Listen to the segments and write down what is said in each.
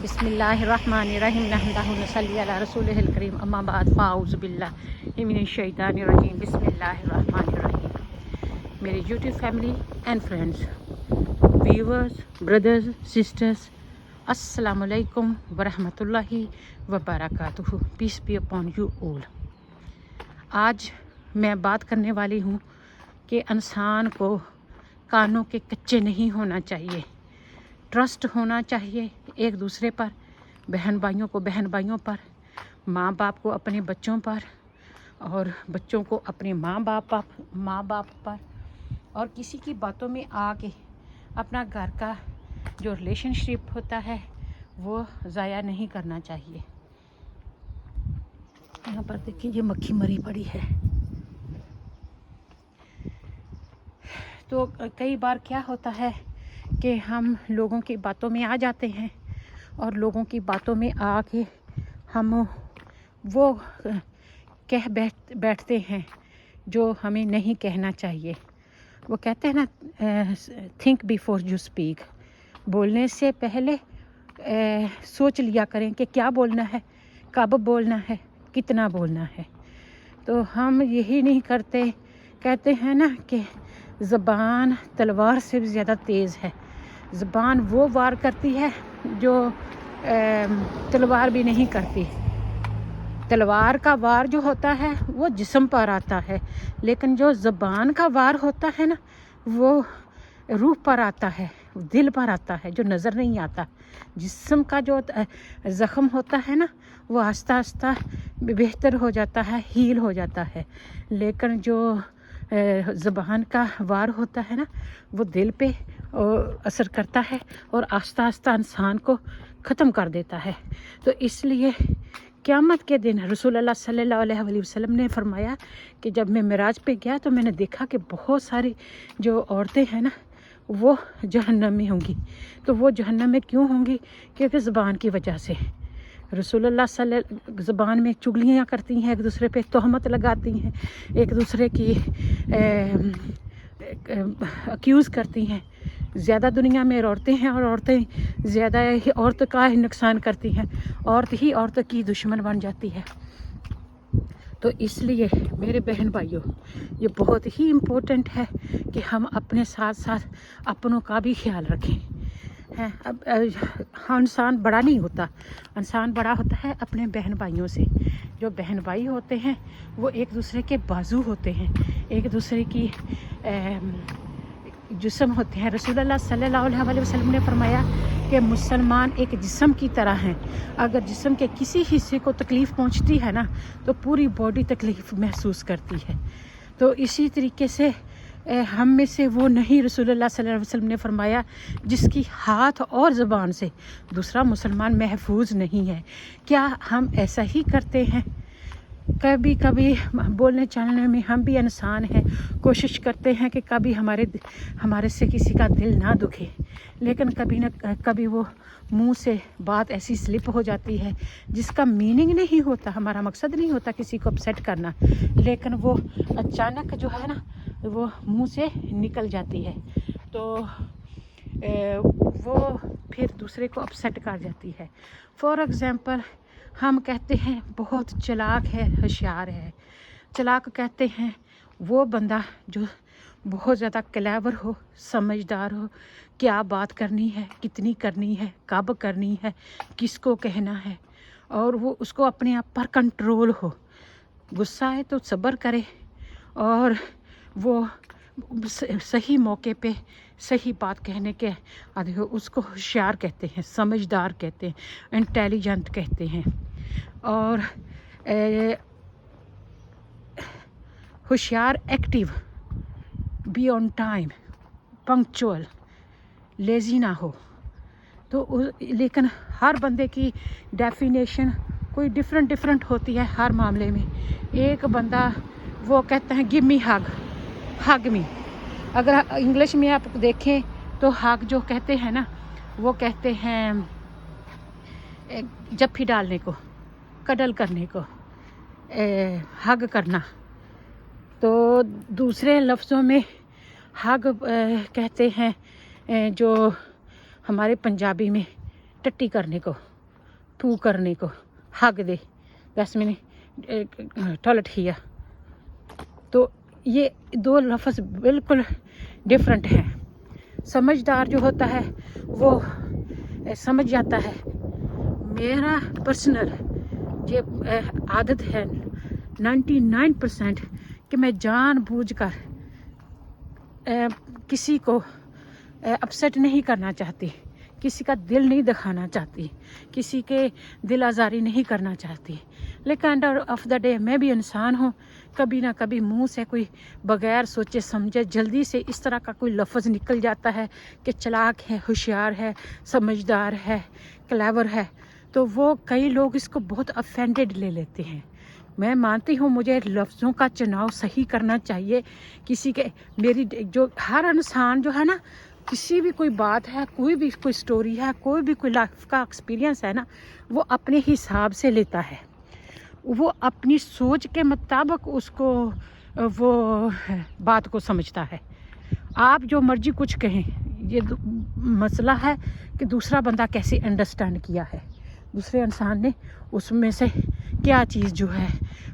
بسم اللہ الرحمن الرحیم نحمدہ ونصلی علی رسولہ الکریم اما بعد فاعوذ باللہ من الشیطان الرجیم بسم اللہ الرحمن الرحیم. میری YouTube family and friends, viewers, brothers, sisters, السلام علیکم ورحمۃ اللہ وبرکاتہ. Peace be upon you all. آج میں بات کرنے والی ہوں کہ انسان کو کانوں کے کچے نہیں ہونا چاہیے. ٹرسٹ ہونا چاہیے ایک دوسرے پر، بہن بھائیوں کو بہن بھائیوں پر، ماں باپ کو اپنے بچوں پر، اور بچوں کو اپنے ماں باپ پر، اور کسی کی باتوں میں آ کے اپنا گھر کا جو ریلیشن شپ ہوتا ہے وہ ضائع نہیں کرنا چاہیے. یہاں پر دیکھیں یہ مکھی مری پڑی ہے. تو کئی بار کیا ہوتا ہے کہ ہم لوگوں کی باتوں میں آ جاتے ہیں اور لوگوں کی باتوں میں آ کے ہم وہ کہہ بیٹھتے ہیں جو ہمیں نہیں کہنا چاہیے. وہ کہتے ہیں نا تھنک بیفور یو اسپیک. بولنے سے پہلے سوچ لیا کریں کہ کیا بولنا ہے، کب بولنا ہے، کتنا بولنا ہے. تو ہم یہی نہیں کرتے. کہتے ہیں نا کہ زبان تلوار سے بھی زیادہ تیز ہے. زبان وہ وار کرتی ہے جو تلوار بھی نہیں کرتی. تلوار کا وار جو ہوتا ہے وہ جسم پر آتا ہے، لیکن جو زبان کا وار ہوتا ہے نا وہ روح پر آتا ہے، دل پر آتا ہے، جو نظر نہیں آتا. جسم کا جو زخم ہوتا ہے نا وہ آہستہ آہستہ بہتر ہو جاتا ہے، ہیل ہو جاتا ہے. لیکن جو زبان کا وار ہوتا ہے نا وہ دل پہ اثر کرتا ہے اور آہستہ آہستہ انسان کو ختم کر دیتا ہے. تو اس لیے قیامت کے دن رسول اللہ صلی اللہ علیہ وسلم نے فرمایا کہ جب میں معراج پہ گیا تو میں نے دیکھا کہ بہت ساری جو عورتیں ہیں نا وہ جہنم میں ہوں گی. تو وہ جہنم میں کیوں ہوں گی؟ کیونکہ زبان کی وجہ سے. رسول اللہ زبان میں چگلیاں کرتی ہیں، ایک دوسرے پہ تہمت لگاتی ہیں، ایک دوسرے کی اکیوز کرتی ہیں. زیادہ دنیا میں عورتیں ہیں اور عورتیں زیادہ ہی عورت کا ہی نقصان کرتی ہیں. عورت ہی عورت کی دشمن بن جاتی ہے. تو اس لیے میرے بہن بھائیوں یہ بہت ہی امپورٹنٹ ہے کہ ہم اپنے ساتھ ساتھ اپنوں کا بھی خیال رکھیں. اب انسان بڑا نہیں ہوتا، انسان بڑا ہوتا ہے اپنے بہن بھائیوں سے. جو بہن بھائی ہوتے ہیں وہ ایک دوسرے کے بازو ہوتے ہیں، ایک دوسرے کی جسم ہوتے ہیں. رسول اللہ صلی اللہ علیہ وسلم نے فرمایا کہ مسلمان ایک جسم کی طرح ہیں. اگر جسم کے کسی حصے کو تکلیف پہنچتی ہے نا تو پوری باڈی تکلیف محسوس کرتی ہے. تو اسی طریقے سے ہم میں سے وہ نہیں، رسول اللہ صلی اللہ علیہ وسلم نے فرمایا، جس کی ہاتھ اور زبان سے دوسرا مسلمان محفوظ نہیں ہے. کیا ہم ایسا ہی کرتے ہیں؟ کبھی کبھی بولنے چالنے میں ہم بھی انسان ہیں، کوشش کرتے ہیں کہ کبھی ہمارے سے کسی کا دل نہ دکھے. لیکن کبھی نہ کبھی وہ منہ سے بات ایسی سلپ ہو جاتی ہے جس کا میننگ نہیں ہوتا، ہمارا مقصد نہیں ہوتا کسی کو اپسیٹ کرنا، لیکن وہ اچانک جو ہے نا وہ منہ سے نکل جاتی ہے. تو وہ پھر دوسرے کو اپسیٹ کر جاتی ہے. فار ایگزامپل ہم کہتے ہیں بہت چلاک ہے، ہوشیار ہے. چلاک کہتے ہیں وہ بندہ جو بہت زیادہ کلیور ہو، سمجھدار ہو، کیا بات کرنی ہے، کتنی کرنی ہے، کب کرنی ہے، کس کو کہنا ہے، اور وہ اس کو اپنے آپ پر کنٹرول ہو. غصہ ہے تو صبر کرے اور وہ صحیح موقع پہ صحیح بات کہنے کے عادی ہو. اس کو ہوشیار کہتے ہیں، سمجھدار کہتے ہیں، انٹیلیجنٹ کہتے ہیں. اور ہوشیار، active, be on time, punctual, lazy نہ ہو. تو لیکن ہر بندے کی ڈیفینیشن کوئی ڈفرینٹ ہوتی ہے ہر معاملے میں. ایک بندہ وہ کہتا ہے گیو می ہگ می. اگر انگلش میں آپ دیکھیں تو ہگ جو کہتے ہیں نا وہ کہتے ہیں جپھی ڈالنے کو، کڈل کرنے کو، ہگ کرنا. تو دوسرے لفظوں میں ہگ کہتے ہیں جو ہمارے پنجابی میں ٹٹی کرنے کو. थू करने को, हग दे, 10 मिनट टॉयलेट किया। तो ये दो लफ्ज़ बिल्कुल डिफरेंट हैं। समझदार जो होता है वो समझ जाता है। मेरा पर्सनल ये आदत है 99% कि मैं जानबूझकर किसी को अपसेट नहीं करना चाहती, किसी का दिल नहीं दिखाना चाहती, किसी के दिल आज़ारी नहीं करना चाहती। लेकिन एंड ऑफ द डे मैं भी इंसान हूँ, कभी ना कभी मुंह से कोई बग़ैर सोचे समझे जल्दी से इस तरह का कोई लफ्ज़ निकल जाता है कि चालाक है, होशियार है, समझदार है, क्लेवर है, तो वो कई लोग इसको बहुत ऑफेंडेड ले लेते हैं। मैं मानती हूँ मुझे लफ्ज़ों का चुनाव सही करना चाहिए। किसी के मेरी जो हर इंसान जो है ना, किसी भी कोई बात है, कोई भी कोई स्टोरी है, कोई भी कोई लाइफ का एक्सपीरियंस है ना, वो अपने हिसाब से लेता है, वो अपनी सोच के मुताबिक उसको वो बात को समझता है। आप जो मर्जी कुछ कहें, ये मसला है कि दूसरा बंदा कैसे अंडरस्टैंड किया है, दूसरे इंसान ने उसमें से क्या चीज़ जो है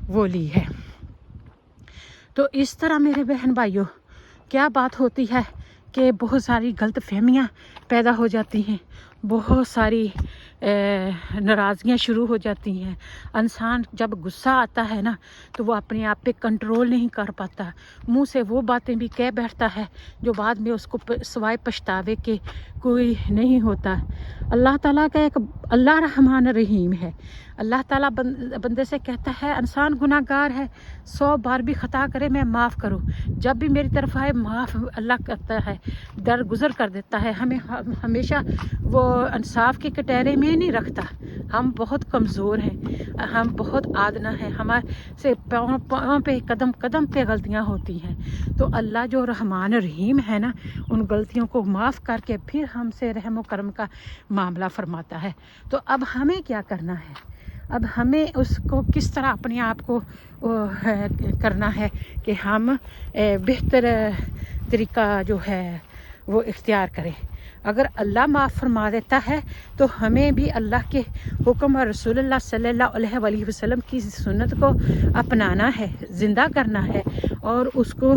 वो ली है। तो इस तरह मेरे बहन भाइयों क्या बात होती है कि बहुत सारी गलत फहमियाँ पैदा हो जाती हैं, बहुत सारी नाराज़गियाँ शुरू हो जाती हैं। इंसान जब गुस्सा आता है ना तो वो अपने आप पे कंट्रोल नहीं कर पाता, मुंह से वो बातें भी कह बैठता है जो बाद में उसको सिवाय पछतावे के कोई नहीं होता। अल्लाह ताला का एक अल्लाह रहमान रहीम है। अल्लाह ताला बंदे से कहता है इंसान गुनाहगार है, 100 बार भी ख़ता करे मैं माफ़ करूँ, जब भी मेरी तरफ आए माफ़ अल्लाह करता है, दरगुजर कर देता है। हमें हमेशा वो इंसाफ के कटहरे में नहीं रखता। हम बहुत कमज़ोर हैं, हम बहुत आदना हैं, हमारे से पाँव पे कदम कदम पे गलतियाँ होती हैं। तो अल्लाह जो रहमान रहीम है ना, उन गलतियों को माफ़ करके फिर हमसे रहम व करम का मामला फरमाता है। तो अब हमें क्या करना है? अब हमें उसको किस तरह अपने आप को करना है कि हम बेहतर तरीका जो है वो इख्तियार करें। अगर अल्लाह माफ़ फरमा देता है तो हमें भी अल्लाह के हुक्म और रसूलुल्लाह सल्लल्लाहु अलैहि वसल्लम की सुन्नत को अपनाना है, ज़िंदा करना है और उसको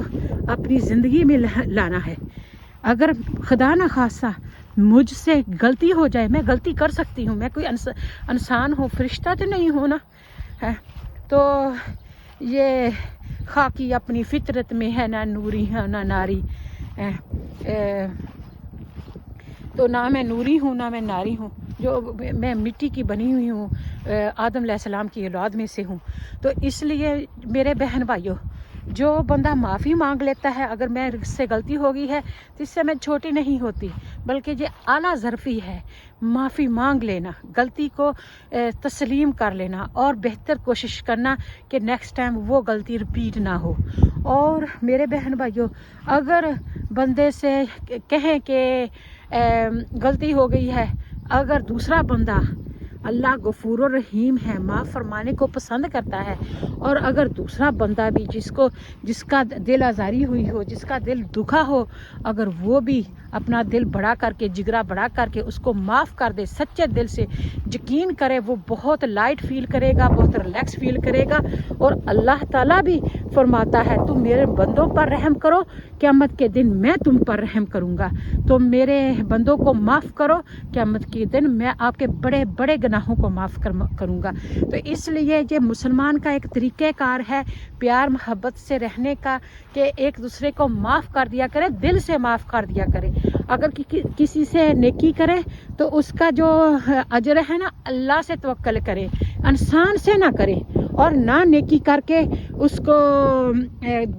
अपनी ज़िंदगी में लाना है। अगर खुदा न खासा मुझसे गलती हो जाए, मैं गलती कर सकती हूँ, मैं कोई इंसान हूँ, फरिश्ता तो नहीं हूँ ना है, तो ये खाकी अपनी फितरत में है, ना नूरी है ना नारी तो ना मैं नूरी हूँ ना मैं नारी हूँ, जो मैं मिट्टी की बनी हुई हूँ, आदम अलैहिस्सलाम की औलाद में से हूँ। तो इसलिए मेरे बहन भाइयों, जो बंदा माफ़ी मांग लेता है, अगर मैं इससे गलती हो गई है तो इससे मैं छोटी नहीं होती, बल्कि ये आला ज़रफ़ी है। माफ़ी मांग लेना, गलती को तस्लीम कर लेना और बेहतर कोशिश करना कि नेक्स्ट टाइम वो गलती रिपीट ना हो। और मेरे बहन भाइयों, अगर बंदे से कहें कि गलती हो गई है, अगर दूसरा बंदा अल्लाह गफूर रहीम है, माफ़ फरमाने को पसंद करता है, और अगर दूसरा बंदा भी जिसका दिल आज़ारी हुई हो, जिसका दिल दुखा हो, अगर वो भी अपना दिल बड़ा करके, जिगरा बड़ा करके उसको माफ़ कर दे, सच्चे दिल से यकीन करे, वो बहुत लाइट फील करेगा, बहुत रिलैक्स फील करेगा। और अल्लाह ताला भी फरमाता है तुम मेरे बंदों पर रहम करो, क़यामत के दिन मैं तुम पर रहम करूँगा। तो मेरे बंदों को माफ़ करो, क़यामत के दिन मैं आपके बड़े बड़े गुनाहों को माफ़ करूँगा। तो इसलिए ये मुसलमान का एक तरीक़ेकार है प्यार मोहब्बत से रहने का, कि एक दूसरे को माफ़ कर दिया करे, दिल से माफ़ कर दिया करे। अगर किसी से नेकी करे तो उसका जो अजर है ना, अल्लाह से तवक्कल करे, इंसान से ना करे, और ना नेकी करके उसको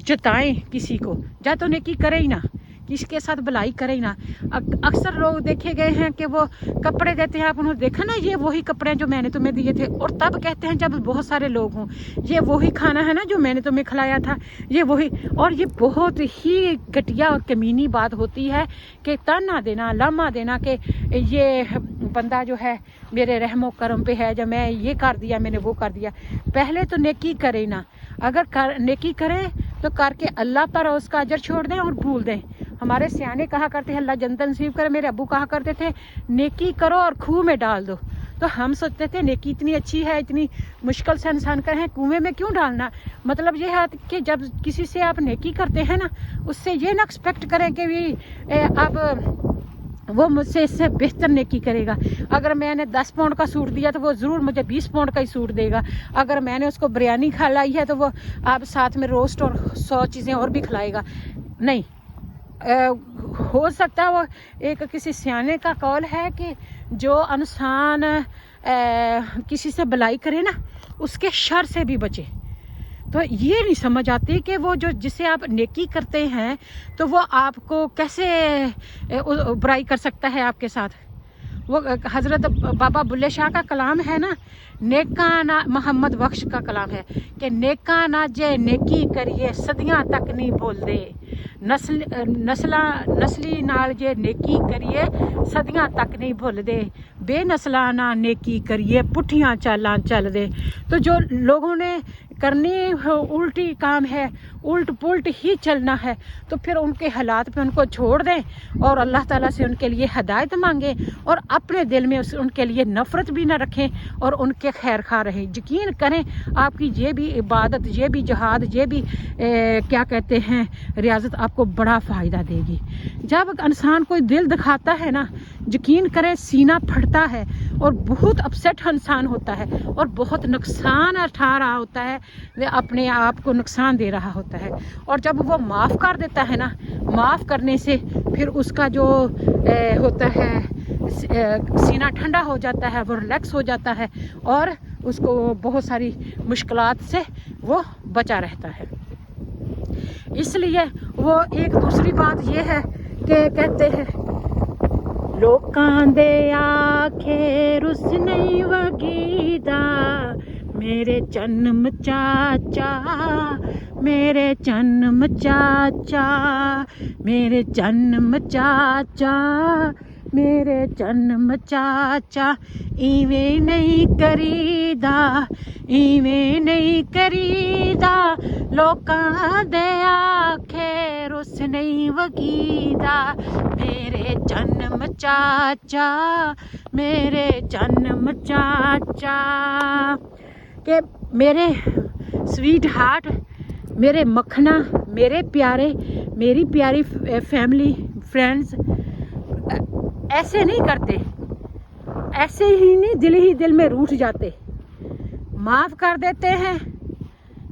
जताएं किसी को, या तो नेकी करे ही ना, किसके साथ भलाई करे ही ना। अक्सर लोग देखे गए हैं कि वो कपड़े देते हैं, आप उन्होंने देखा ना, ये वही कपड़े जो मैंने तुम्हें दिए थे, और तब कहते हैं जब बहुत सारे लोग हों, ये वही खाना है ना जो मैंने तुम्हें खिलाया था, ये वही। और ये बहुत ही घटिया और कमीनी बात होती है कि ताना देना, लामा देना कि ये बंदा जो है मेरे रहमो करम पे है, जब मैं ये कर दिया, मैंने वो कर दिया। पहले तो नेकी करे ना, अगर नेकी करें तो करके अल्लाह पर उसका अजर छोड़ दें और भूल दें। हमारे सियाने कहा करते हैं, अल्लाह जन्नत नसीब करे, मेरे अब्बू कहा करते थे नेकी करो और खूह में डाल दो। तो हम सोचते थे नेकी इतनी अच्छी है, इतनी मुश्किल से इंसान का है, कुएं में क्यों डालना। मतलब ये है कि जब किसी से आप नेकी करते हैं ना, उससे ये ना एक्सपेक्ट करें कि भी अब वो मुझसे इससे बेहतर नेकी करेगा। अगर मैंने 10 पाउंड का सूट दिया तो वो ज़रूर मुझे 20 पाउंड का ही सूट देगा। अगर मैंने उसको बिरयानी खिलाई है तो वो आप साथ में रोस्ट और 100 चीज़ें और भी खिलाएगा। नहीं, हो सकता है वो एक किसी सियाने का कौल है कि जो इंसान किसी से भलाई करे ना, उसके शर से भी बचे। तो ये नहीं समझ आती कि वो जो जिसे आप नेकी करते हैं तो वो आपको कैसे बुराई कर सकता है आपके साथ। वो हज़रत बाबा बुल्ले शाह का कलाम है ना, नेका ना, मोहम्मद बख्श का कलाम है कि नेका ना जे नेकी करिए सदियां तक नहीं भूल दे, नस्ली नाल जे नेकी करिए सदियां तक नहीं भूल दे, बेनस्ला ना नेकी करिए पुठियां चालां चल दे। तो जो लोगों ने करनी उल्टी काम है, उल्ट पुल्ट ही चलना है, तो फिर उनके हालात पे उनको छोड़ दें और अल्लाह ताला से उनके लिए हिदायत मांगें और अपने दिल में उनके लिए नफ़रत भी ना रखें और उनके खैर खा रहें। यकीन करें आपकी ये भी इबादत, ये भी जहाद, ये भी क्या कहते हैं रियाजत आपको बड़ा फ़ायदा देगी। जब इंसान कोई दिल दिखाता है ना, यकीन करें सीना फटता है और बहुत अपसेट इंसान होता है और बहुत नुकसान उठा रहा होता है, वे अपने आप को नुकसान दे रहा होता है। और जब वो माफ़ कर देता है ना, माफ़ करने से फिर उसका जो होता है सीना ठंडा हो जाता है, वो रिलैक्स हो जाता है और उसको बहुत सारी मुश्किलात से वो बचा रहता है। इसलिए वो एक दूसरी बात ये है कि कहते हैं लोकां दे आखे रुस नहीं वगीदा, मेरे जन्म चाचा, मेरे जन्म चाचा, मेरे जन्म चाचा, मेरे जन्म चाचा, इवें नहीं करीदा, इवें नहीं करीदा, लोकां दे आखे रुस नहीं वगीदा, मेरे जन्म चाचा, मेरे जन्म चाचा। कि मेरे स्वीट हार्ट, मेरे मक्खना, मेरे प्यारे, मेरी प्यारी फैमिली फ्रेंड्स ऐसे नहीं करते, ऐसे ही दिल में रूठ जाते, माफ़ कर देते हैं,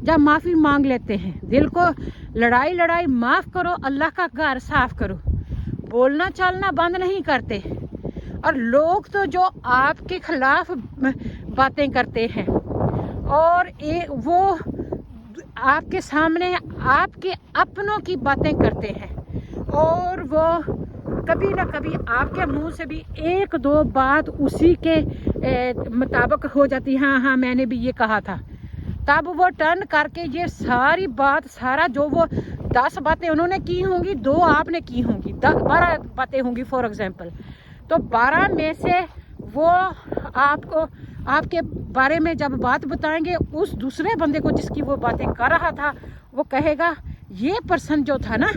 जब माफ़ी मांग लेते हैं, दिल को लड़ाई माफ़ करो, अल्लाह का घर साफ करो, बोलना चालना बंद नहीं करते। और लोग तो जो आपके खिलाफ बातें करते हैं और वो आपके सामने आपके अपनों की बातें करते हैं और वो कभी ना कभी आपके मुंह से भी एक दो बात उसी के मुताबिक हो जाती, हाँ मैंने भी ये कहा था, तब वो टर्न करके ये सारी बात, सारा जो वो 10 बातें उन्होंने की होंगी, 2 आपने की होंगी, 12 बातें होंगी फॉर एग्जांपल, तो 12 में से वो आपको आपके बारे में जब बात बताएंगे, उस दूसरे बंदे को जिसकी वो बातें कर रहा था, वो कहेगा ये पर्सन जो था ना,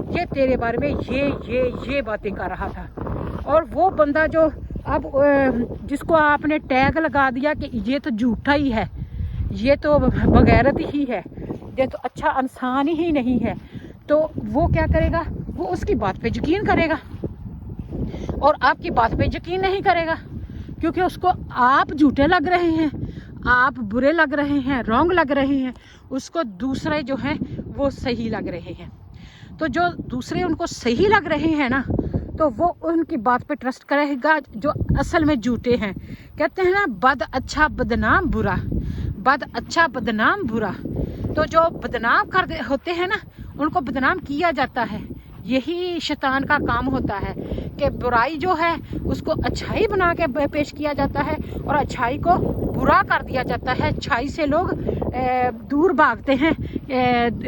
ये तेरे बारे में ये बातें कर रहा था। और वो बंदा जो अब जिसको आपने टैग लगा दिया कि ये तो झूठा ही है, ये तो बगैरत ही है, ये तो अच्छा इंसान ही नहीं है, तो वो क्या करेगा, वो उसकी बात पे यकीन करेगा और आपकी बात पे यकीन नहीं करेगा, क्योंकि उसको आप झूठे लग रहे हैं, आप बुरे लग रहे हैं, रॉन्ग लग रहे हैं, उसको दूसरे जो हैं वो सही लग रहे हैं। तो जो दूसरे उनको सही लग रहे हैं ना, तो वो उनकी बात पे ट्रस्ट करेगा जो असल में झूठे हैं। कहते हैं ना, बद अच्छा बदनाम बुरा, बद अच्छा बदनाम बुरा। तो जो बदनाम कर होते हैं ना, उनको बदनाम किया जाता है। यही शैतान का काम होता है कि बुराई जो है उसको अच्छाई बना के पेश किया जाता है और अच्छाई को बुरा कर दिया जाता है। अच्छाई से लोग दूर भागते हैं,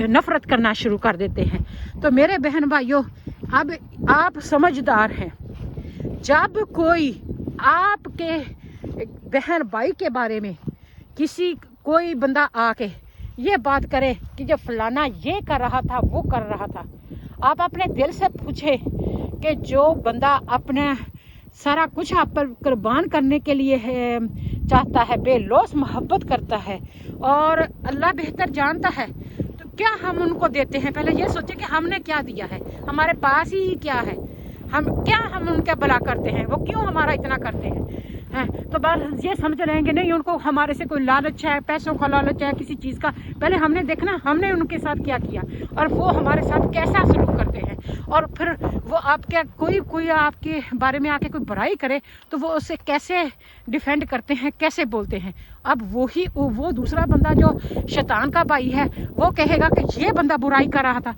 नफरत करना शुरू कर देते हैं। तो मेरे बहन भाइयों, अब आप समझदार हैं। जब कोई आपके बहन भाई के बारे में कोई बंदा आके ये बात करे कि जब फलाना ये कर रहा था, वो कर रहा था, आप अपने दिल से पूछे कि जो बंदा अपने सारा कुछ आप पर कुर्बान करने के लिए है, चाहता है, बेलौस मोहब्बत करता है और अल्लाह बेहतर जानता है। तो क्या हम उनको देते हैं? पहले ये सोचें कि हमने क्या दिया है, हमारे पास ही क्या है, हम उनका भला करते हैं, वो क्यों हमारा इतना करते हैं? तो बस ये समझ रहेंगे नहीं उनको हमारे से कोई लालच है, पैसों का लालच है, किसी चीज़ का। पहले हमने देखना हमने उनके साथ क्या किया और वो हमारे साथ कैसा सलूक करते हैं, और फिर वो आपके कोई आपके बारे में आके कोई बुराई करे तो वो उसे कैसे डिफेंड करते हैं, कैसे बोलते हैं। अब वो दूसरा बंदा जो शैतान का भाई है वो कहेगा कि ये बंदा बुराई कर रहा था।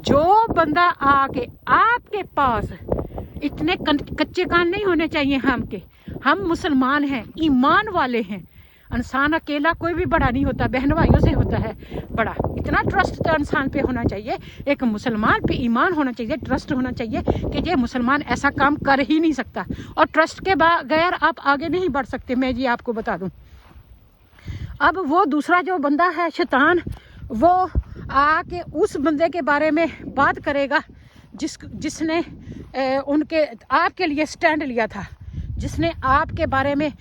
जो बंदा आके आपके पास, इतने कच्चे कान नहीं होने चाहिए हम मुसलमान हैं, ईमान वाले हैं। इंसान अकेला कोई भी बड़ा नहीं होता, बहन भाइयों से होता है बड़ा। इतना ट्रस्ट तो इंसान पे होना चाहिए, एक मुसलमान पे ईमान होना चाहिए, ट्रस्ट होना चाहिए कि ये मुसलमान ऐसा काम कर ही नहीं सकता, और ट्रस्ट के बगैर आप आगे नहीं बढ़ सकते। मैं जी आपको बता दूं, अब वो दूसरा जो बंदा है शैतान, वो आके उस बंदे के बारे में बात करेगा जिसने उनके आपके लिए स्टैंड लिया था, जिसने आपके बारे में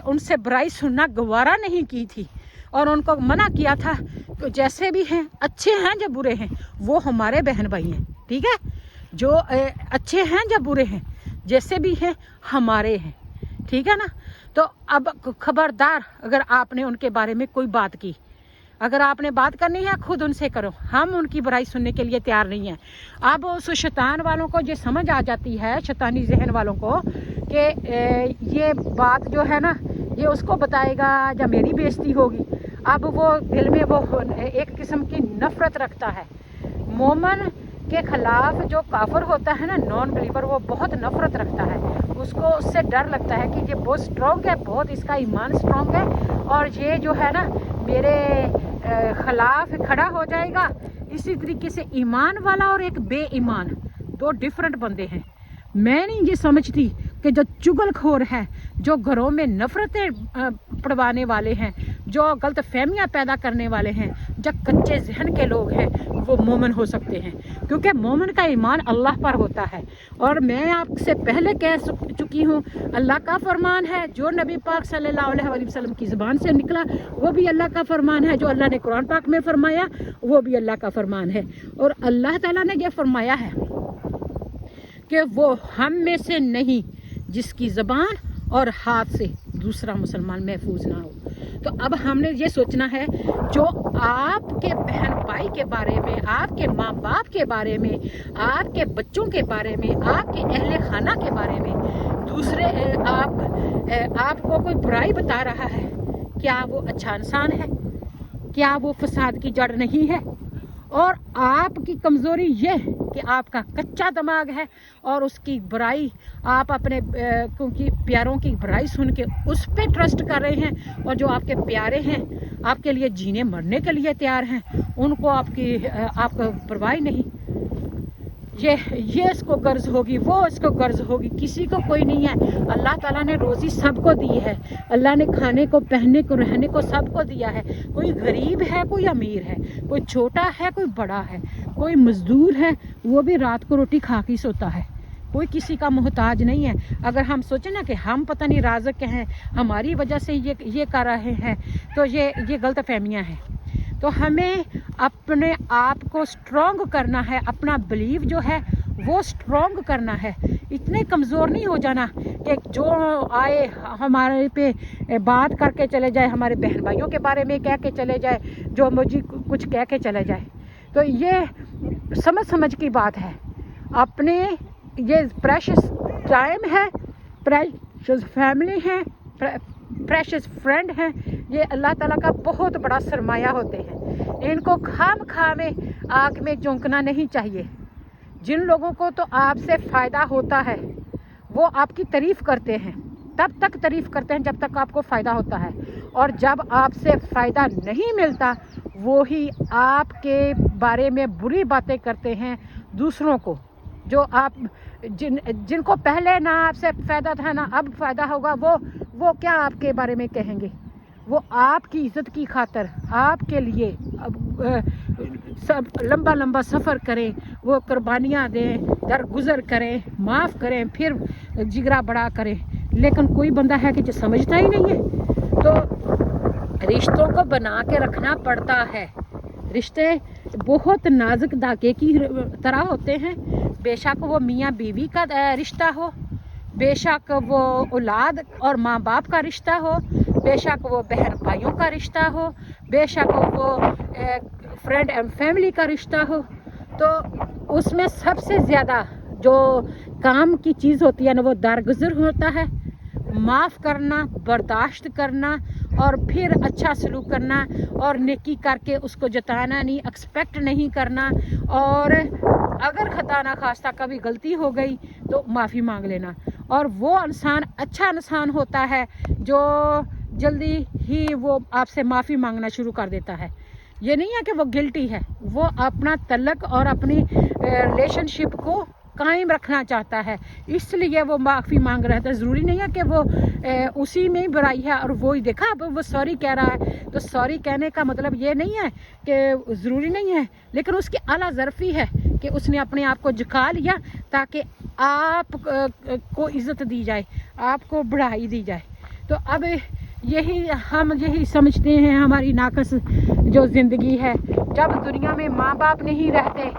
उनसे बुराई सुनना गवारा नहीं की थी और उनको मना किया था कि जैसे भी हैं, अच्छे हैं या बुरे हैं, वो हमारे बहन भाई हैं। ठीक है, जो अच्छे हैं या बुरे हैं, जैसे भी हैं हमारे हैं। ठीक है ना। तो अब खबरदार, अगर आपने उनके बारे में कोई बात की, अगर आपने बात करनी है खुद उनसे करो, हम उनकी बुराई सुनने के लिए तैयार नहीं हैं। अब उस शैतान वालों को ये समझ आ जाती है, शैतानी जहन वालों को, कि ये बात जो है ना ये उसको बताएगा या मेरी बेइज्जती होगी। अब वो दिल में वो एक किस्म की नफरत रखता है। मोमन के खिलाफ जो काफिर होता है ना, नॉन बिलीवर, वो बहुत नफरत रखता है। उसको उससे डर लगता है कि ये बहुत स्ट्रॉन्ग है, बहुत इसका ईमान स्ट्रॉन्ग है, और ये जो है ना मेरे खिलाफ खड़ा हो जाएगा। इसी तरीके से ईमान वाला और एक बेईमान, दो डिफरेंट बंदे हैं। मैं नहीं ये समझती कि जो चुगलखोर है, जो घरों में नफरतें पड़वाने वाले हैं, जो गलत फहमियाँ पैदा करने वाले हैं, जो कच्चे जहन के लोग हैं, वो मोमिन हो सकते हैं, क्योंकि मोमिन का ईमान अल्लाह पर होता है। और मैं आपसे पहले कह चुकी हूँ, अल्लाह का फरमान है, जो नबी पाक सल्लल्लाहु अलैहि वसल्लम की ज़ुबान से निकला वो भी अल्लाह का फरमान है, जो अल्लाह ने कुरान पाक में फरमाया वो भी अल्लाह का फरमान है। और अल्लाह ताला ने ये फरमाया है कि वो हम में से नहीं जिसकी ज़बान और हाथ से दूसरा मुसलमान महफूज ना हो। तो अब हमने ये सोचना है, जो आपके बहन भाई के बारे में, आपके माँ बाप के बारे में, आपके बच्चों के बारे में, आपके अहले खाना के बारे में दूसरे आपको कोई बुराई बता रहा है, क्या वो अच्छा इंसान है? क्या वो फसाद की जड़ नहीं है? और आपकी कमज़ोरी ये कि आपका कच्चा दिमाग है और उसकी बुराई आप अपने क्योंकि प्यारों की बुराई सुन के उस पर ट्रस्ट कर रहे हैं, और जो आपके प्यारे हैं, आपके लिए जीने मरने के लिए तैयार हैं, उनको आपको परवाह नहीं। ये इसको गर्ज होगी, वो इसको गर्ज होगी, किसी को कोई नहीं है। अल्लाह ताला ने रोज़ी सबको दी है, अल्लाह ने खाने को, पहनने को, रहने को सबको दिया है। कोई गरीब है, कोई अमीर है, कोई छोटा है, कोई बड़ा है, कोई मजदूर है, वो भी रात को रोटी खा के सोता है, कोई किसी का मोहताज नहीं है। अगर हम सोचें ना कि हम पता नहीं राज़िक हैं, हमारी वजह से ये कर रहे हैं, तो ये गलत फहमियाँ हैं। तो हमें अपने आप को स्ट्रॉन्ग करना है, अपना बिलीव जो है वो स्ट्रॉन्ग करना है। इतने कमज़ोर नहीं हो जाना कि जो आए हमारे पे बात करके चले जाए, हमारे बहन भाइयों के बारे में कह के चले जाए, जो मुझे कुछ कह के चले जाए। तो ये समझ की बात है। अपने ये प्रेशियस टाइम है, प्रेशियस फैमिली है, प्रेशियस फ्रेंड हैं, ये अल्लाह ताला का बहुत बड़ा सरमाया होते हैं। इनको खाम में आग में झोंकना नहीं चाहिए। जिन लोगों को तो आपसे फ़ायदा होता है वो आपकी तारीफ़ करते हैं, तब तक तारीफ़ करते हैं जब तक आपको फ़ायदा होता है, और जब आपसे फ़ायदा नहीं मिलता वो ही आपके बारे में बुरी बातें करते हैं दूसरों को। जो आप जिनको पहले ना आपसे फ़ायदा था ना अब फ़ायदा होगा, वो क्या आपके बारे में कहेंगे? वो आपकी इज़्ज़त की खातर आपके लिए सब लंबा सफ़र करें, वो कुर्बानियाँ दें, दरगुजर करें, माफ़ करें, फिर जिगरा बड़ा करे, लेकिन कोई बंदा है कि जो समझता ही नहीं है। तो रिश्तों को बना के रखना पड़ता है। रिश्ते बहुत नाजुक धागे की तरह होते हैं, बेशक वो मियाँ बीवी का रिश्ता हो, बेशक वो औलाद और माँ बाप का रिश्ता हो, बेशक वो बहन भाइयों का रिश्ता हो, बेशक वो फ्रेंड एंड फैमिली का रिश्ता हो। तो उसमें सबसे ज़्यादा जो काम की चीज़ होती है ना, वो दरगुजर होता है। माफ़ करना, बर्दाश्त करना और फिर अच्छा सलूक करना और नेकी करके उसको जताना नहीं, एक्सपेक्ट नहीं करना। और अगर खता ना खास्ता कभी गलती हो गई तो माफ़ी मांग लेना। और वो इंसान अच्छा इंसान होता है जो जल्दी ही वो आपसे माफ़ी मांगना शुरू कर देता है। ये नहीं है कि वो गिल्टी है, वो अपना तलक और अपनी रिलेशनशिप को कायम रखना चाहता है, इसलिए वो माफ़ी मांग रहा था। ज़रूरी नहीं है कि वो उसी में ही बुराई है और वो ही देखा अब वो सॉरी कह रहा है, तो सॉरी कहने का मतलब ये नहीं है कि ज़रूरी नहीं है, लेकिन उसकी आला ज़रफ़ी है कि उसने अपने आप को झुका लिया ताकि आप को इज़्ज़त दी जाए, आपको बढ़ाई दी जाए। तो अब हम यही समझते हैं हमारी नाकस जो ज़िंदगी है, जब दुनिया में माँ बाप नहीं रहते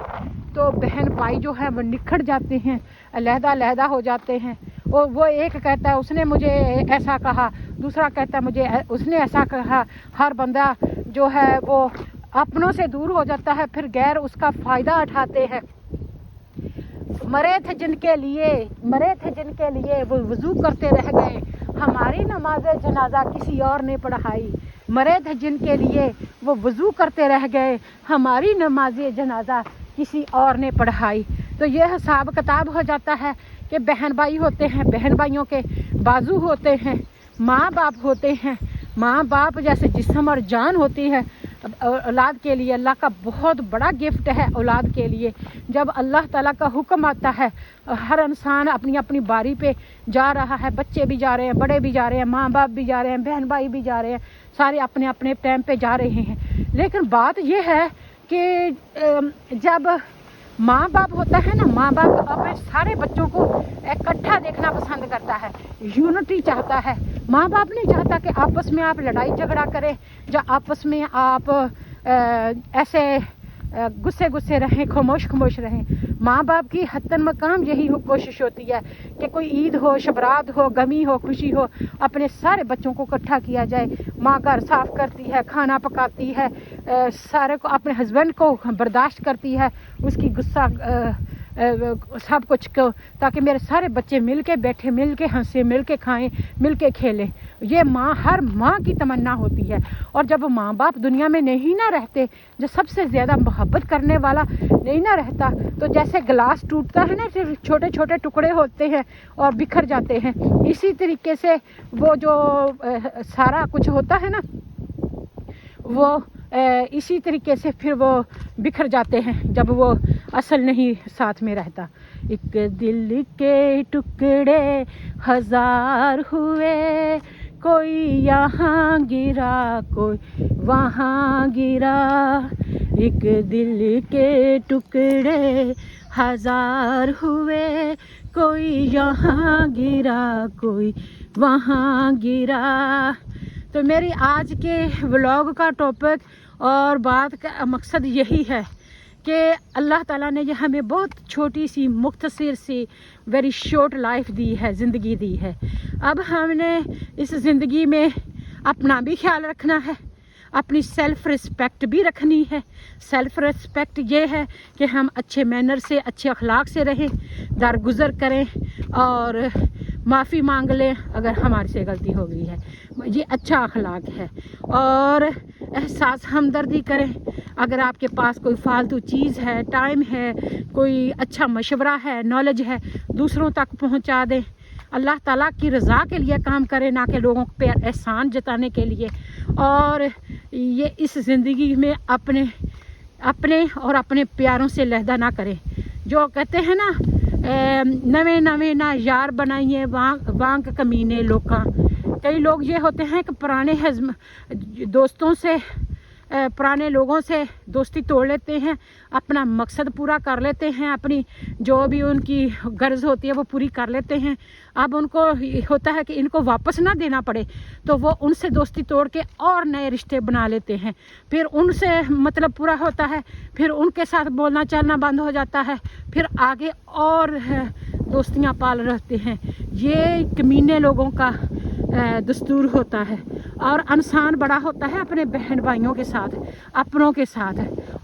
तो बहन भाई जो है वो निखर जाते हैं, अलहदा हो जाते हैं। वो एक कहता है उसने मुझे ऐसा कहा, दूसरा कहता है मुझे उसने ऐसा कहा। हर बंदा जो है वो अपनों से दूर हो जाता है, फिर गैर उसका फ़ायदा उठाते हैं। मरे थे जिनके लिए वो वज़ू करते रह गए, हमारी नमाज जनाजा किसी और ने पढ़ाई। मरे थे जिनके लिए वो वज़ू करते रह गए, हमारी नमाज जनाजा किसी और ने पढ़ाई। तो ये हिसाब किताब हो जाता है कि बहन भाई होते हैं, बहन भाइयों के बाजू होते हैं, माँ बाप होते हैं। माँ बाप जैसे जिस्म और जान होती है औलाद के लिए। अल्लाह का बहुत बड़ा गिफ्ट है औलाद के लिए। जब अल्लाह ताला का हुक्म आता है, हर इंसान अपनी अपनी बारी पे जा रहा है, बच्चे भी जा रहे हैं, बड़े भी जा रहे हैं, माँ बाप भी जा रहे हैं, बहन भाई भी जा रहे हैं, सारे अपने अपने टाइम पे जा रहे हैं। लेकिन बात यह है कि जब माँ बाप होता है ना, माँ बाप अपने सारे बच्चों को इकट्ठा देखना पसंद करता है, यूनिटी चाहता है। माँ बाप नहीं चाहता कि आपस में आप लड़ाई झगड़ा करें, या आपस में आप ऐसे गुस्से रहें, खामोश रहें। माँ बाप की हत्तन मकाम यही कोशिश होती है कि कोई ईद हो, शबरात हो, गमी हो, खुशी हो, अपने सारे बच्चों को इकट्ठा किया जाए। माँ घर साफ़ करती है, खाना पकाती है, सारे को अपने हस्बैंड को बर्दाश्त करती है, उसकी गुस्सा सब कुछ को, ताकि मेरे सारे बच्चे मिल के बैठे, मिल के हंसे, मिल के खाएँ, मिल के खेलें। ये माँ, हर माँ की तमन्ना होती है। और जब माँ बाप दुनिया में नहीं ना रहते, जो सबसे ज़्यादा मोहब्बत करने वाला नहीं ना रहता, तो जैसे गिलास टूटता है ना, फिर छोटे छोटे टुकड़े होते हैं और बिखर जाते हैं, इसी तरीके से वो जो सारा कुछ होता है ना, वो इसी तरीके से फिर वो बिखर जाते हैं जब वो असल नहीं साथ में रहता। एक दिल के टुकड़े हजार हुए, कोई यहाँ गिरा, कोई वहाँ गिरा। एक दिल के टुकड़े हजार हुए, कोई यहाँ गिरा, कोई वहाँ गिरा। तो मेरी आज के व्लॉग का टॉपिक और बात का मकसद यही है कि अल्लाह ताला ने ये हमें बहुत छोटी सी मुख्तसर सी वेरी शॉर्ट लाइफ दी है, ज़िंदगी दी है। अब हमने इस ज़िंदगी में अपना भी ख्याल रखना है, अपनी सेल्फ़ रिस्पेक्ट भी रखनी है। सेल्फ़ रिस्पेक्ट ये है कि हम अच्छे मैनर से, अच्छे अखलाक से रहें, दरगुजर करें और माफ़ी मांग लें अगर हमारे से गलती हो गई है। ये अच्छा अखलाक है। और एहसास हमदर्दी करें। अगर आपके पास कोई फालतू चीज़ है, टाइम है, कोई अच्छा मशवरा है, नॉलेज है, दूसरों तक पहुंचा दें। अल्लाह ताला की रज़ा के लिए काम करें, ना कि लोगों पे एहसान जताने के लिए। और ये इस ज़िंदगी में अपने और अपने प्यारों से लहदा ना करें। जो कहते हैं ना, नवे ना यार बनाइए वांग कमीने लोका। कई लोग ये होते हैं कि पुराने दोस्तों से पुराने लोगों से दोस्ती तोड़ लेते हैं, अपना मकसद पूरा कर लेते हैं, अपनी जो भी उनकी गर्ज होती है वो पूरी कर लेते हैं। अब उनको होता है कि इनको वापस ना देना पड़े, तो वो उनसे दोस्ती तोड़ के और नए रिश्ते बना लेते हैं। फिर उनसे मतलब पूरा होता है, फिर उनके साथ बोलना चलना बंद हो जाता है, फिर आगे और दोस्तियां पाल रहते हैं। ये कमीने लोगों का दस्तूर होता है। और इंसान बड़ा होता है अपने बहन भाइयों के साथ, अपनों के साथ,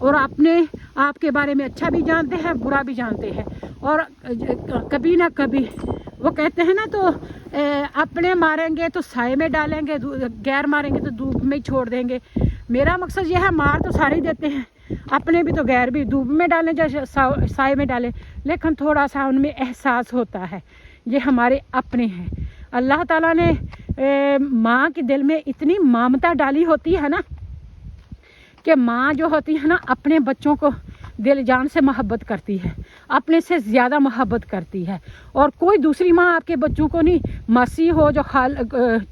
और अपने आप के बारे में अच्छा भी जानते हैं, बुरा भी जानते हैं। और कभी ना कभी वो कहते हैं ना, तो अपने मारेंगे तो साए में डालेंगे, गैर मारेंगे तो धूप में ही छोड़ देंगे। मेरा मकसद ये है, मार तो सारे ही देते हैं, अपने भी तो गैर भी, धूप में डालें चाहे साए में डालें, लेकिन थोड़ा सा उनमें एहसास होता है ये हमारे अपने हैं। अल्लाह ताला ने माँ के दिल में इतनी ममता डाली होती है ना, कि माँ जो होती है ना अपने बच्चों को दिल जान से मोहब्बत करती है, अपने से ज़्यादा मोहब्बत करती है। और कोई दूसरी माँ आपके बच्चों को नहीं, मासी हो जो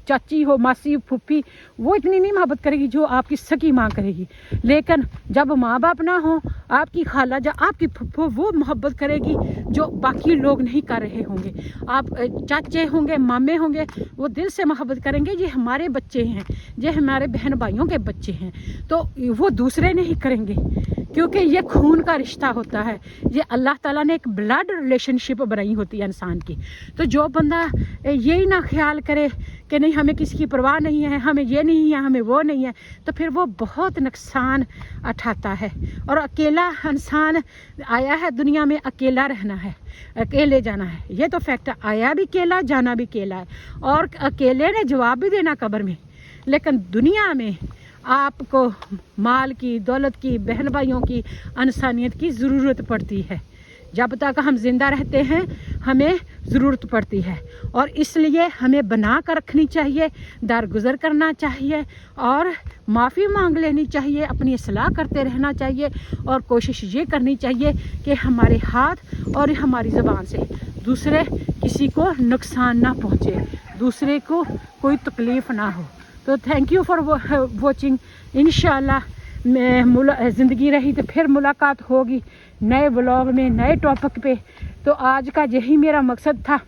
चाची हो, मासी फूफी, वो इतनी नहीं मोहब्बत करेगी जो आपकी सगी माँ करेगी। लेकिन जब माँ बाप ना हो, आपकी खाला या आपकी फूफो वो मोहब्बत करेगी जो बाकी लोग नहीं कर रहे होंगे। आप चाचे होंगे, मामे होंगे, वो दिल से मोहब्बत करेंगे, ये हमारे बच्चे हैं, ये हमारे बहन भाइयों के बच्चे हैं, तो वो दूसरे नहीं करेंगे, क्योंकि ये खून का रिश्ता होता है। ये अल्लाह ताला ने एक ब्लड रिलेशनशिप बनाई होती है इंसान की। तो जो बंदा यही ना ख्याल करे कि नहीं हमें किसी की परवाह नहीं है, हमें ये नहीं है, हमें वो नहीं है, तो फिर वो बहुत नुकसान उठाता है। और अकेला इंसान आया है दुनिया में, अकेला रहना है, अकेले जाना है, ये तो फैक्ट है। आया भी अकेला, जाना भी अकेला है, और अकेले ने जवाब भी देना कब्र में। लेकिन दुनिया में आपको माल की, दौलत की, बहन भाइयों की, इंसानियत की ज़रूरत पड़ती है। जब तक हम जिंदा रहते हैं हमें ज़रूरत पड़ती है, और इसलिए हमें बना कर रखनी चाहिए, दरगुजर करना चाहिए, और माफ़ी मांग लेनी चाहिए, अपनी इस्लाह करते रहना चाहिए, और कोशिश ये करनी चाहिए कि हमारे हाथ और हमारी ज़बान से दूसरे किसी को नुकसान ना पहुँचे, दूसरे को कोई तकलीफ़ ना हो। तो थैंक यू फॉर वॉचिंग। इंशाल्लाह ज़िंदगी रही तो फिर मुलाकात होगी नए व्लॉग में, नए टॉपिक पे। तो आज का यही मेरा मकसद था,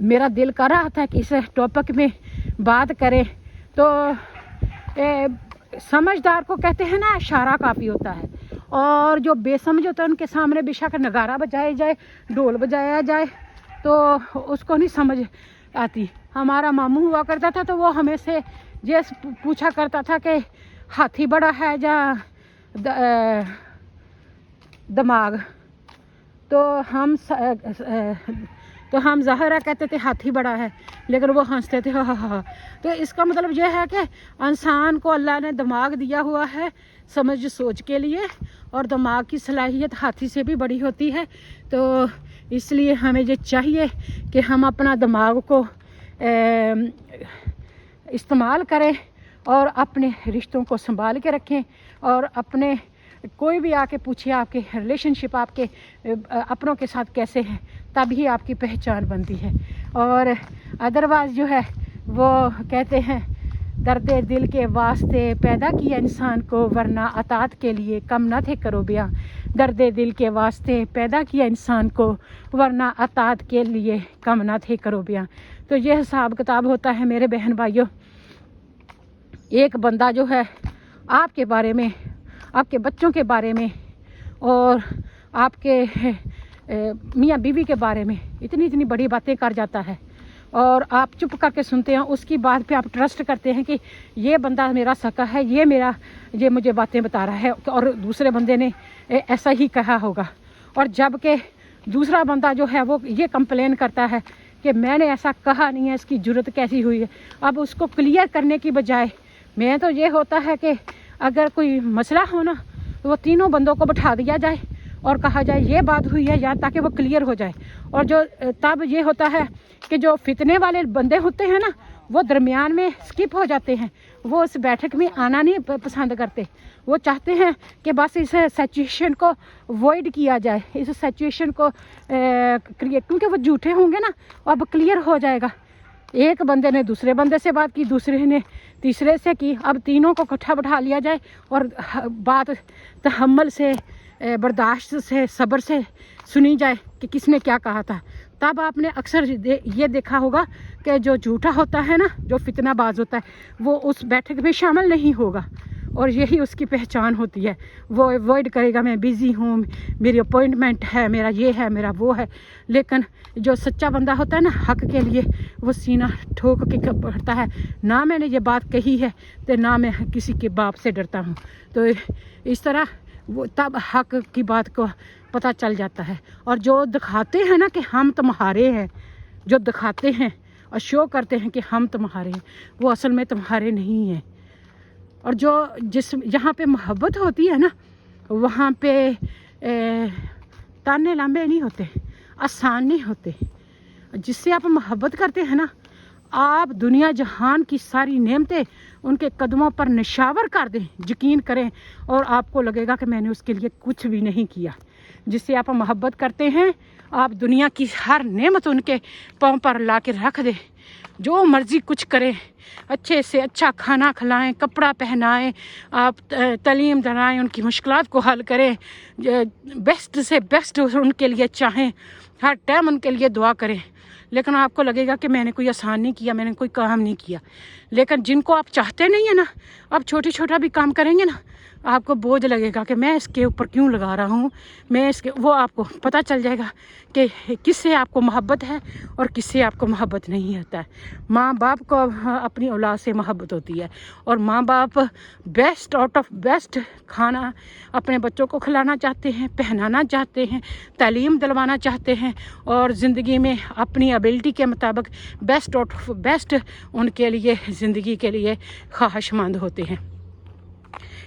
मेरा दिल कर रहा था कि इस टॉपिक में बात करें। तो समझदार को कहते हैं ना इशारा काफ़ी होता है, और जो बेसमझ होता है उनके सामने बेशक नगारा बजाया जाए, ढोल बजाया जाए, तो उसको नहीं समझ आती। हमारा मामू हुआ करता था, तो वो हमें से ये पूछा करता था कि हाथी बड़ा है या दिमाग, तो हम ज़ाहिरा कहते थे हाथी बड़ा है, लेकिन वो हंसते थे हा। तो इसका मतलब यह है कि इंसान को अल्लाह ने दिमाग दिया हुआ है समझ सोच के लिए, और दिमाग की सलाहियत हाथी से भी बड़ी होती है। तो इसलिए हमें ये चाहिए कि हम अपना दिमाग को इस्तेमाल करें, और अपने रिश्तों को संभाल के रखें, और अपने कोई भी आके पूछे आपके रिलेशनशिप आपके अपनों के साथ कैसे हैं, तभी आपकी पहचान बनती है। और अदरवाइज़ जो है वो कहते हैं दर्द दिल के वास्ते पैदा किया इंसान को, वरना अतात के लिए कम न थे करो बयां। दर्द दिल के वास्ते पैदा किया इंसान को, वरना अतात के लिए कम न थे करो बयां। तो ये हिसाब किताब होता है मेरे बहन भाइयों। एक बंदा जो है आपके बारे में, आपके बच्चों के बारे में, और आपके मियाँ बीवी के बारे में इतनी बड़ी बातें कर जाता है, और आप चुप करके सुनते हैं, उसकी बात पे आप ट्रस्ट करते हैं कि ये बंदा मेरा सका है, ये मुझे बातें बता रहा है, और दूसरे बंदे ने ऐसा ही कहा होगा। और जबकि दूसरा बंदा जो है वो ये कंप्लेन करता है कि मैंने ऐसा कहा नहीं है, इसकी ज़रूरत कैसी हुई है। अब उसको क्लियर करने की बजाय मैं तो ये होता है कि अगर कोई मसला हो ना, तो वो तीनों बंदों को बैठा दिया जाए और कहा जाए ये बात हुई है यार, ताकि वो क्लियर हो जाए। और जो तब ये होता है कि जो फितने वाले बंदे होते हैं ना, वो दरमियान में स्किप हो जाते हैं, वो उस बैठक में आना नहीं पसंद करते। वो चाहते हैं कि बस इस सिचुएशन को अवॉइड किया जाए, इस सिचुएशन को क्रिएट, क्योंकि वो झूठे होंगे ना, अब क्लियर हो जाएगा। एक बंदे ने दूसरे बंदे से बात की, दूसरे ने तीसरे से की, अब तीनों को इकट्ठा बैठा लिया जाए और बात तहम्मुल से, बर्दाश्त से, सब्र से सुनी जाए कि किसने क्या कहा था। तब आपने अक्सर ये देखा होगा कि जो झूठा होता है ना, जो फितनाबाज होता है, वो उस बैठक में शामिल नहीं होगा और यही उसकी पहचान होती है। वो अवॉइड करेगा, मैं बिज़ी हूँ, मेरी अपॉइंटमेंट है, मेरा ये है, मेरा वो है। लेकिन जो सच्चा बंदा होता है ना, हक के लिए वो सीना ठोक के बढ़ता है, ना मैंने ये बात कही है तो ना मैं किसी के बाप से डरता हूँ। तो इस तरह वो तब हक की बात को पता चल जाता है। और जो दिखाते हैं ना कि हम तुम्हारे हैं, जो दिखाते हैं और शो करते हैं कि हम तुम्हारे हैं, वो असल में तुम्हारे नहीं हैं। और जो जहाँ पे मोहब्बत होती है ना, वहाँ पे ताने लांबे नहीं होते, आसान नहीं होते। जिससे आप मोहब्बत करते हैं ना, आप दुनिया जहान की सारी नेमतें उनके कदमों पर निशावर कर दें, यकीन करें, और आपको लगेगा कि मैंने उसके लिए कुछ भी नहीं किया। जिससे आप मोहब्बत करते हैं, आप दुनिया की हर नेमत उनके पाँव पर ला के रख दें, जो मर्ज़ी कुछ करें, अच्छे से अच्छा खाना खिलाएं, कपड़ा पहनाएं, आप तालीम दिलाएं, उनकी मुश्किलात को हल करें, बेस्ट से बेस्ट उनके लिए चाहें, हर टाइम उनके लिए दुआ करें। लेकिन आपको लगेगा कि मैंने कोई आसान नहीं किया, मैंने कोई काम नहीं किया। लेकिन जिनको आप चाहते नहीं है ना, आप छोटा छोटा भी काम करेंगे ना, आपको बोझ लगेगा कि मैं इसके ऊपर क्यों लगा रहा हूँ, मैं इसके, वो आपको पता चल जाएगा कि किससे आपको मोहब्बत है और किससे आपको मोहब्बत नहीं होता है। माँ बाप को अपनी औलाद से मोहब्बत होती है, और माँ बाप बेस्ट आउट ऑफ बेस्ट खाना अपने बच्चों को खिलाना चाहते हैं, पहनाना चाहते हैं, तालीम दिलवाना चाहते हैं, और ज़िंदगी में अपनी एबिलिटी के मुताबिक बेस्ट आउट ऑफ बेस्ट उनके लिए ज़िंदगी के लिए ख्वाहिशमंद होते हैं।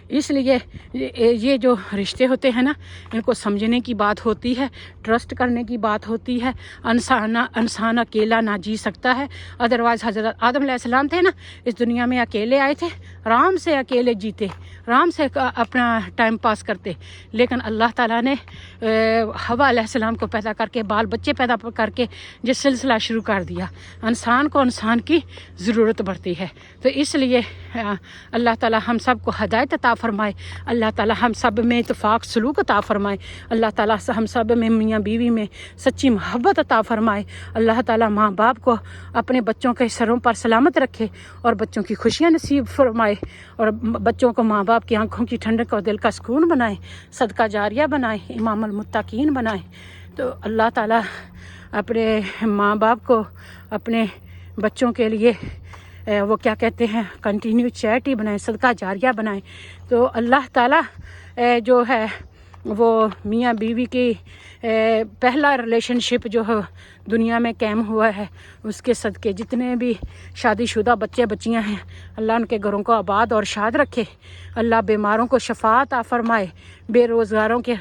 इसलिए ये जो रिश्ते होते हैं ना, इनको समझने की बात होती है, ट्रस्ट करने की बात होती है। इंसान अकेला ना जी सकता है। अदरवाइज़ हज़रत आदम अलैहिस्सलाम थे ना, इस दुनिया में अकेले आए थे, आराम से अकेले जीते, आराम से अपना टाइम पास करते। लेकिन अल्लाह ताला ने हवा अलैहिस्सलाम को पैदा करके, बाल बच्चे पैदा करके ये सिलसिला शुरू कर दिया। इंसान को इंसान की ज़रूरत पड़ती है। तो इसलिए अल्लाह ताला हम सब को हिदायत अता फरमाए, अल्लाह ताला हम सब में इत्तेफाक सलूक अता फरमाए, अल्लाह ताला हम सब में मियाँ बीवी में सच्ची मोहब्बत अता फरमाए। अल्लाह ताला माँ बाप को अपने बच्चों के सरों पर सलामत रखे और बच्चों की खुशियाँ नसीब फरमाए, और बच्चों को माँ बाप की आंखों की ठंडक और दिल का सुकून बनाए, सदका जारिया बनाए, इमामुल मुत्तकीन बनाए। तो अल्लाह ताला अपने माँ बाप को अपने बच्चों के लिए वो क्या कहते हैं, कंटिन्यू चैरिटी बनाए, सदका जारिया बनाए। तो अल्लाह ताला जो है वो मियाँ बीवी की पहला रिलेशनशिप जो है दुनिया में कायम हुआ है, उसके सदके जितने भी शादीशुदा बच्चे बच्चियां हैं, अल्लाह उनके घरों को आबाद और शाद रखे। अल्लाह बीमारों को शफा अता फरमाए, बेरोज़गारों के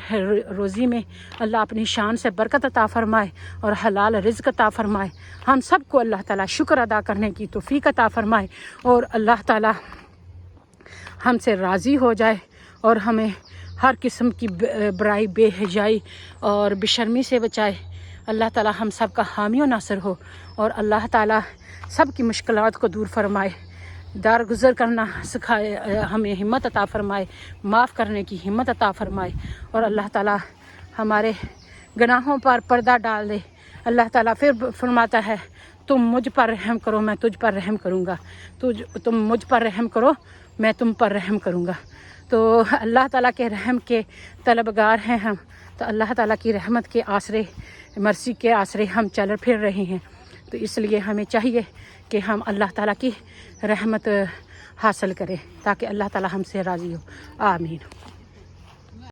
रोज़ी में अल्लाह अपनी शान से बरकत अता फरमाए और हलाल रिज़्क़ अता फरमाए। हम सबको अल्लाह ताला शुक्र अदा करने की तौफ़ीक़ अता फरमाए, और अल्लाह ताला हमसे राज़ी हो जाए और हमें हर किस्म की बुराई, बेहयाई और बेशर्मी से बचाए। अल्लाह ताला हम सब का हामी और नासिर हो, और अल्लाह ताला सब की मुश्किलात को दूर फरमाए, दारगुज़र करना सिखाए, हमें हिम्मत अता फरमाए, माफ़ करने की हिम्मत अता फरमाए, और अल्लाह ताला हमारे गुनाहों पर पर्दा डाल दे। अल्लाह ताला फिर फरमाता है, तुम मुझ पर रहम करो, मैं तुझ पर रहम करूँगा, तुम मुझ पर रहम करो, मैं तुम पर रहम करूँगा। तो अल्लाह ताला के रहम के तलबगार हैं हम। तो अल्लाह ताला की रहमत के आसरे, मर्सी के आसरे हम चल फिर रहे हैं। तो इसलिए हमें चाहिए कि हम अल्लाह ताला की रहमत हासिल करें, ताकि अल्लाह ताला हमसे राज़ी हो। आमीन।